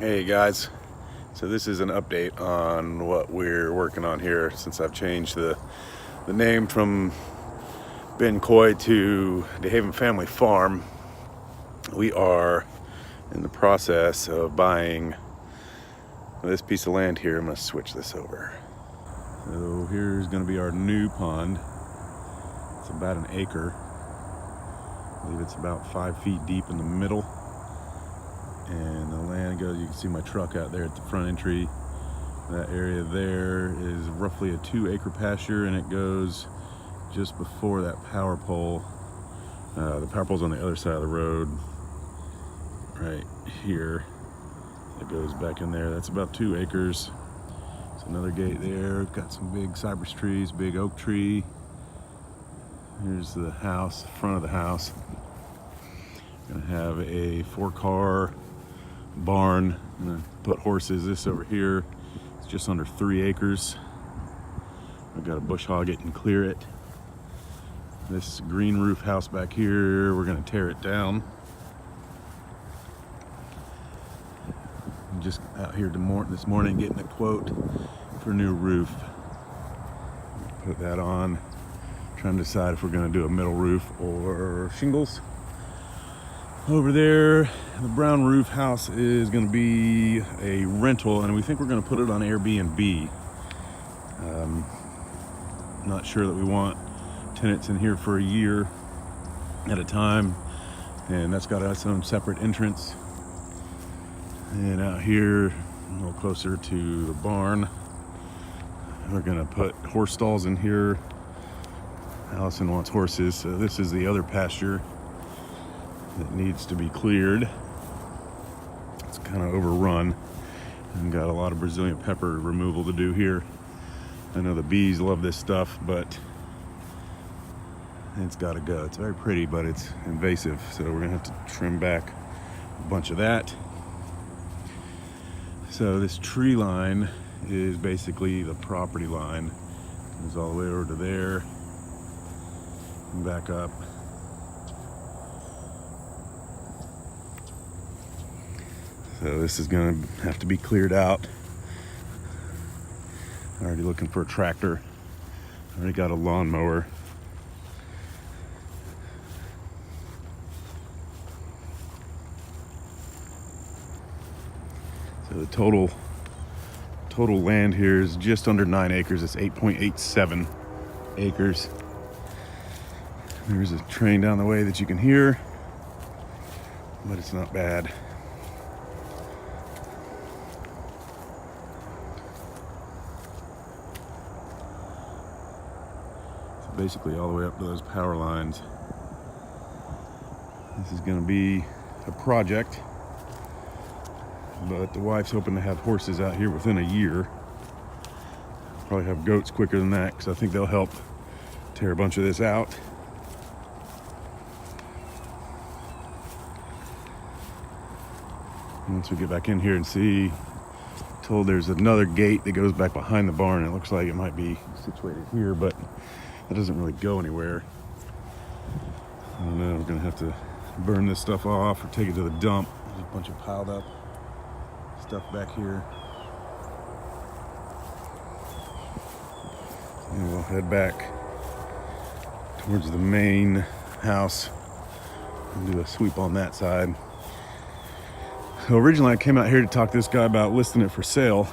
Hey guys, so this is an update on what we're working on here since I've changed the name from Ben Coy to DeHaven Family Farm. We are in the process of buying this piece of land here. I'm going to switch this over. So here's going to be our new pond. It's about an acre. I believe it's about 5 feet deep in the middle. And the land goes, you can see my truck out there at the front entry. That area there is roughly a 2-acre pasture, and it goes just before that power pole. The power pole's on the other side of the road, right here. It goes back in there. That's about 2 acres. There's another gate there. Got some big cypress trees, big oak tree. Here's the house, front of the house. Gonna have a 4-car barn. I'm gonna put horses. This over here, it's just under 3 acres. I've got to bush hog it and clear it. This green roof house back here, we're gonna tear it down. I'm just out here this morning getting a quote for a new roof. Put that on. Trying to decide if we're gonna do a metal roof or shingles. Over there, the brown roof house is going to be a rental, and we think we're going to put it on Airbnb. Not sure that we want tenants in here for a year at a time, and that's got its own separate entrance. And out here, a little closer to the barn, we're going to put horse stalls in here. Allison wants horses, so this is the other pasture that needs to be cleared. It's kind of overrun and got a lot of Brazilian pepper removal to do here. I know the bees love this stuff, but it's got to go. It's very pretty, but it's invasive, so we're gonna have to trim back a bunch of that. So this tree line is basically the property line. It goes all the way over to there and back up. So this is going to have to be cleared out. Already looking for a tractor. Already got a lawnmower. So the total land here is just under 9 acres. It's 8.87 acres. There's a train down the way that you can hear, but it's not bad. Basically all the way up to those power lines. This is going to be a project, but the wife's hoping to have horses out here within a year. Probably have goats quicker than that, because I think they'll help tear a bunch of this out. Once we get back in here and see, told there's another gate that goes back behind the barn. It looks like it might be situated here, but it doesn't really go anywhere. I don't know, we're gonna have to burn this stuff off or take it to the dump. There's a bunch of piled up stuff back here. And we'll head back towards the main house and do a sweep on that side. So originally I came out here to talk to this guy about listing it for sale.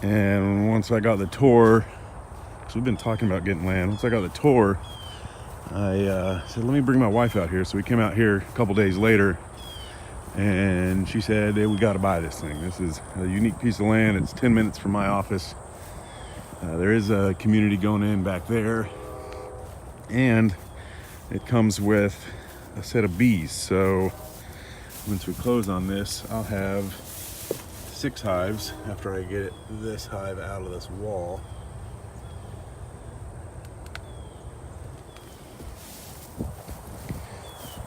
And once I got the tour, so we've been talking about getting land. Once I got the tour, I said, let me bring my wife out here. So we came out here a couple days later, and she said, hey, we got to buy this thing. This is a unique piece of land. It's 10 minutes from my office. There is a community going in back there, and it comes with a set of bees. So once we close on this, I'll have 6 hives after I get this hive out of this wall.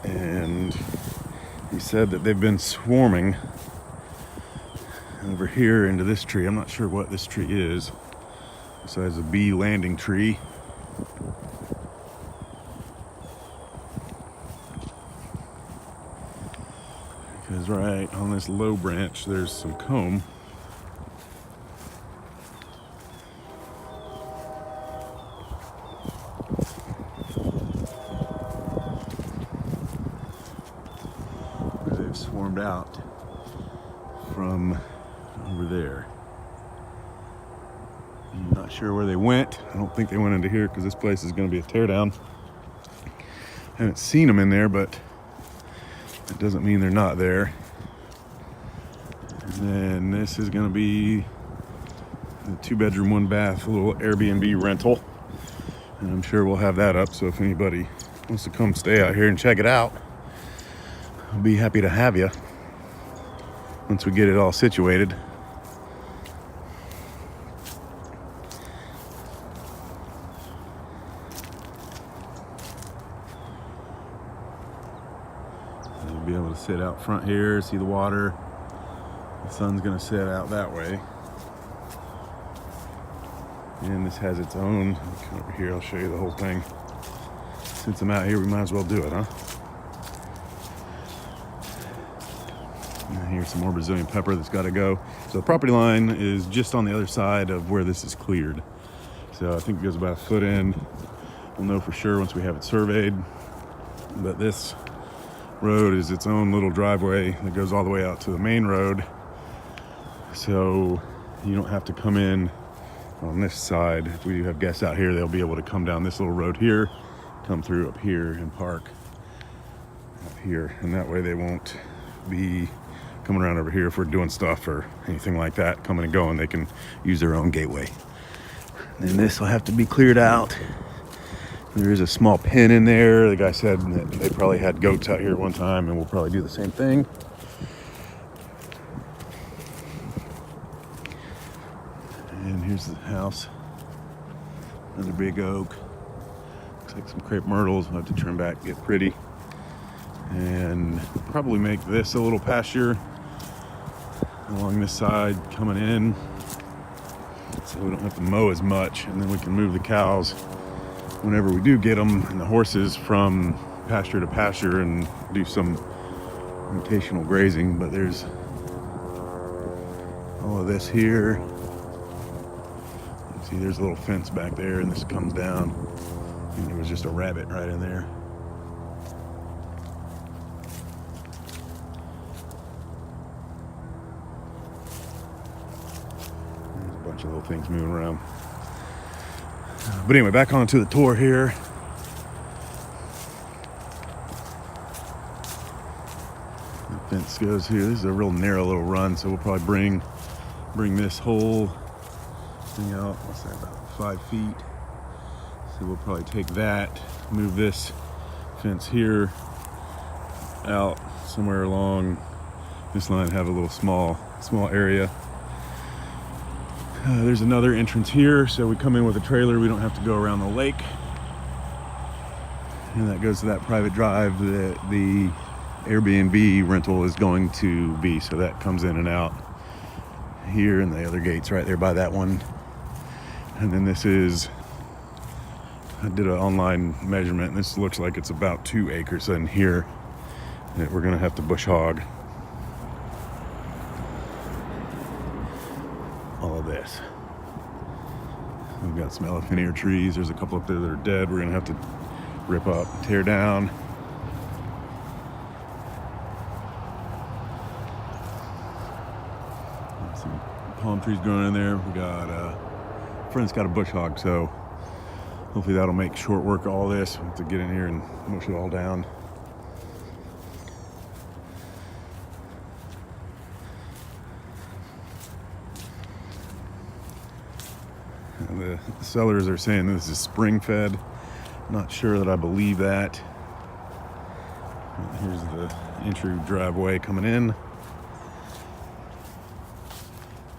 And he said that they've been swarming over here into this tree. I'm not sure what this tree is, besides a bee landing tree. Because right on this low branch, there's some comb. They've swarmed out from over there. I'm not sure where they went. I don't think they went into here because this place is going to be a teardown. I haven't seen them in there, but it doesn't mean they're not there. And then this is going to be a 2-bedroom, 1-bath, little Airbnb rental. And I'm sure we'll have that up. So if anybody wants to come stay out here and check it out, I'll be happy to have you once we get it all situated. You'll be able to sit out front here, see the water. The sun's gonna set out that way. And this has its own, come over here, I'll show you the whole thing. Since I'm out here, we might as well do it, huh? And here's some more Brazilian pepper that's gotta go. So the property line is just on the other side of where this is cleared. So I think it goes about a foot in. We'll know for sure once we have it surveyed. But this road is its own little driveway that goes all the way out to the main road. So you don't have to come in on this side. If we have guests out here, they'll be able to come down this little road here, come through up here and park up here. And that way they won't be coming around over here if we're doing stuff or anything like that, coming and going. They can use their own gateway. And this will have to be cleared out. There is a small pen in there. The guy said that they probably had goats out here one time, and we'll probably do the same thing. And here's the house. Another big oak. Looks like some crepe myrtles. We'll have to turn back, get pretty. And probably make this a little pasture along this side coming in, so we don't have to mow as much, and then we can move the cows whenever we do get them and the horses from pasture to pasture and do some rotational grazing. But there's all of this here. See, there's a little fence back there, and this comes down, and there was just a rabbit right in there. There's a bunch of little things moving around. But anyway, back onto the tour here. The fence goes here. This is a real narrow little run, so we'll probably bring this whole thing out. What's that, about 5 feet? So we'll probably take that, move this fence here out somewhere along this line, have a little small area. There's another entrance here, so we come in with a trailer. We don't have to go around the lake. And that goes to that private drive that the Airbnb rental is going to be. So that comes in and out here, and the other gate's right there by that one. And then this is, I did an online measurement, and this looks like it's about 2 acres in here that we're gonna have to bush hog. All of this. We've got some elephant ear trees. There's a couple up there that are dead. We're gonna have to rip up, tear down. Some palm trees growing in there. We got friend's got a bush hog, so hopefully that'll make short work of all this. We'll have to get in here and mush it all down. The sellers are saying this is spring fed. Not sure that I believe that. Here's the entry driveway coming in.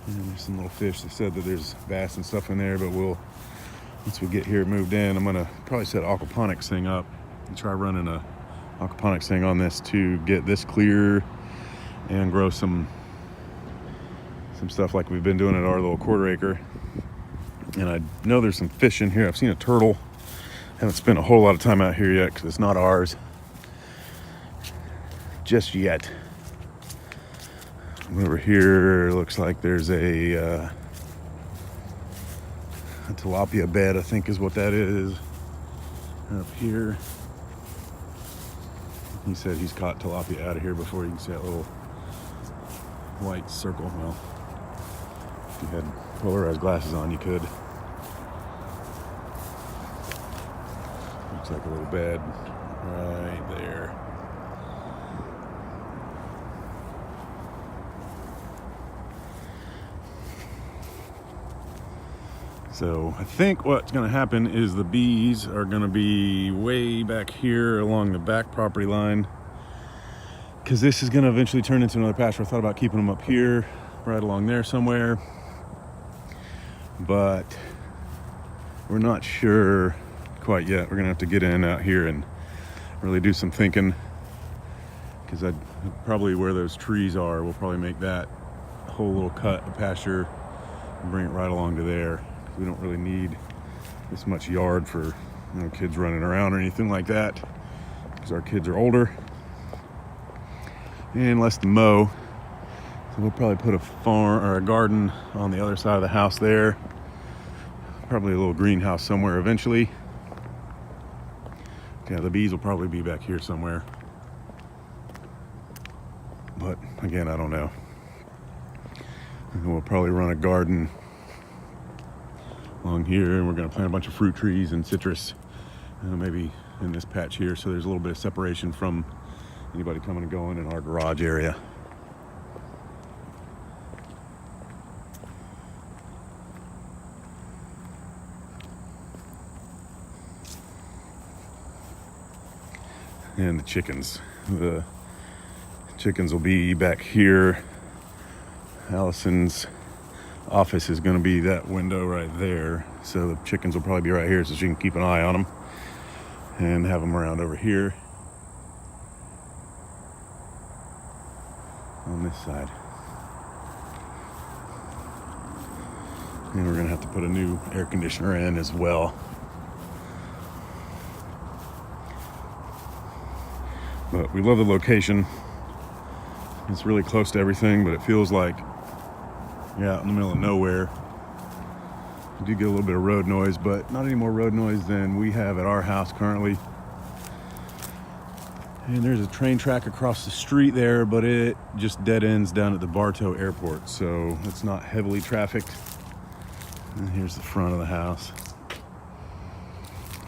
And there's some little fish. They said that there's bass and stuff in there, but once we get here moved in, I'm gonna probably set an aquaponics thing up and try running a aquaponics thing on this to get this clear and grow some stuff like we've been doing at our little 1/4 acre. And I know there's some fish in here. I've seen a turtle. Haven't spent a whole lot of time out here yet because it's not ours just yet. Over here looks like there's a tilapia bed, I think is what that is. Up here, he said he's caught tilapia out of here before. You can see that little white circle. Well, if you had polarized glasses on, you could. Looks like a little bed right there. So I think what's going to happen is the bees are going to be way back here along the back property line, because this is going to eventually turn into another pasture. I thought about keeping them up here, right along there somewhere, but we're not sure quite yet. We're going to have to get in out here and really do some thinking, because I'd probably, where those trees are, we'll probably make that whole little cut a pasture and bring it right along to there. We don't really need this much yard for, kids running around or anything like that, because our kids are older and less to mow. So we'll probably put a farm or a garden on the other side of the house there. Probably a little greenhouse somewhere eventually. Yeah, the bees will probably be back here somewhere. But again, I don't know. And we'll probably run a garden along here, and we're going to plant a bunch of fruit trees and citrus, maybe in this patch here, so there's a little bit of separation from anybody coming and going in our garage area. And the chickens will be back here. Allison's office is going to be that window right there, so the chickens will probably be right here, so she can keep an eye on them and have them around over here on this side. And we're going to have to put a new air conditioner in as well. But we love the location. It's really close to everything, but it feels like you're out in the middle of nowhere. You do get a little bit of road noise, but not any more road noise than we have at our house currently. And there's a train track across the street there, but it just dead ends down at the Bartow Airport, so it's not heavily trafficked. And here's the front of the house.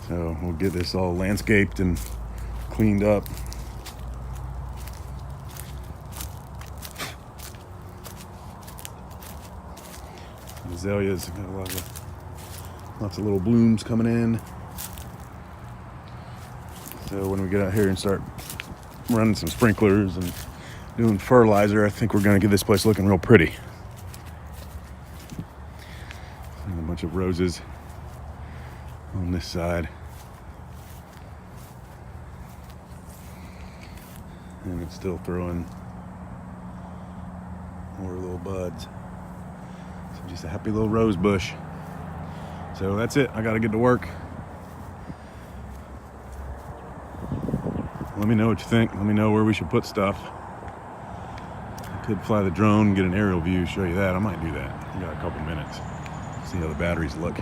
So we'll get this all landscaped and cleaned up. Azaleas got lots of little blooms coming in. So when we get out here and start running some sprinklers and doing fertilizer, I think we're going to get this place looking real pretty. And a bunch of roses on this side. And it's still throwing more little buds. Just a happy little rose bush. So that's it. I got to get to work. Let me know what you think. Let me know where we should put stuff. I could fly the drone, get an aerial view, show you that. I might do that. I got a couple minutes. See how the batteries look.